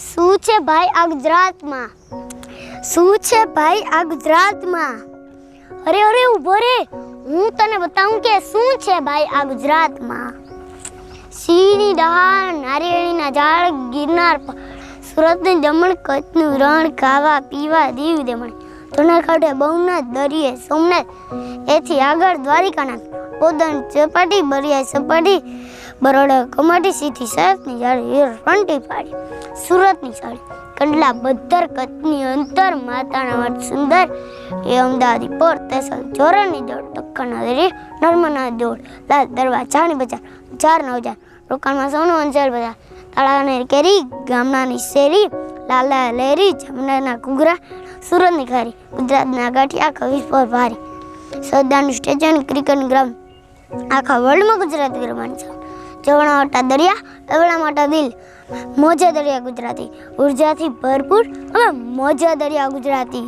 શું છે ભાઈ આ ગુજરાતમાં? શું છે ભાઈ આ ગુજરાતમાં? અરે અરે ઊભો રે, હું તને બતાવું કે શું છે ભાઈ આ ગુજરાતમાં. સિંહની દહાડ, નારિયેળીના ઝાડ, ગિરનાર, સુરતની દમણ, કચ્છનું રણ, ખાવા પીવા દીવ દમણ, જૂનાગઢે ભવનાથ, દરિયે સોમનાથ, એથી આગળ દ્વારિકાનાથ, પોદણ ચપાટી, બરિયા સપાટી, બરોડા કમાટી, સીધી સૈફની જાળી, ફંટી પાડી, સુરતની સાડી, કંડલા બધર, કચ્છની અંતર, માતાના મઠ સુંદર, એ અમદાવાદી પોર, તેસલ ચોરની દોડ, દક્કણના દરિયે, નર્મના દોડ, લાલ દરવા ચાણી બજાર, 4-9 રોકાણમાં સોનું અંચલ બજાર, તાળાની કેરી, ગામડાની શેરી, લાલા લેરી, જમનાના ઘૂઘરા, સુરતની ખારી, ગુજરાતના ગાંઠિયા, કવિ પર ભારી, સરદારનું સ્ટેચ્યુ, ક્રિકેટ ગ્રાઉન્ડ, આખા વર્લ્ડમાં ગુજરાતી રમવાની છે. જવણા મોટા દરિયા, એવડા મોટા દિલ, મોજા દરિયા ગુજરાતી, ઉર્જાથી ભરપૂર, અમે મોજા દરિયા ગુજરાતી.